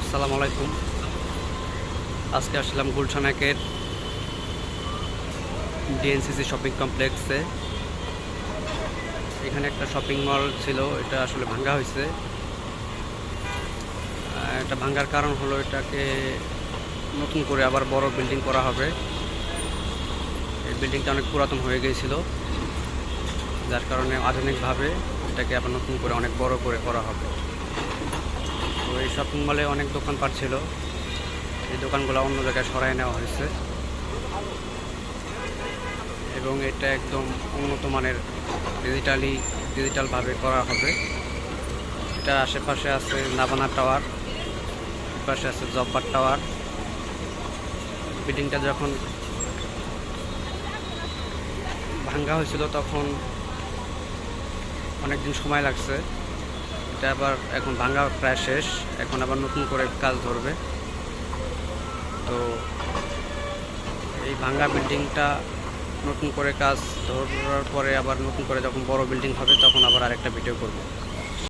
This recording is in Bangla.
আসসালামু আলাইকুম। আজকে আসলাম গুলশান একের ডিএনসিসি শপিং কমপ্লেক্সে। এখানে একটা শপিং মল ছিল, এটা আসলে ভাঙ্গা হয়েছে। এটা ভাঙ্গার কারণ হলো এটাকে নতুন করে আবার বড় বিল্ডিং করা হবে। এই বিল্ডিংটা অনেক পুরাতন হয়ে গিয়েছিল, যার কারণে আধুনিকভাবে এটাকে আবার নতুন করে অনেক বড় করে করা হবে। তো এই শপিং মলে অনেক দোকানপাট ছিল, এই দোকানগুলো অন্য জায়গায় সরায় নেওয়া হয়েছে এবং এটা একদম উন্নত মানের ডিজিটালভাবে করা হবে। এটা আশেপাশে আছে নাভানা টাওয়ার, পাশে আছে জব্বার টাওয়ার। বিল্ডিংটা যখন ভাঙ্গা হয়েছিল তখন অনেক দিন সময় লাগছে। এটা আবার এখন ভাঙ্গা প্রায় শেষ, এখন আবার নতুন করে কাজ ধরবে। তো এই ভাঙ্গা বিল্ডিংটা নতুন করে কাজ ধরার পরে আবার নতুন করে যখন বড় বিল্ডিং হবে তখন আবার আরেকটা ভিডিও করব।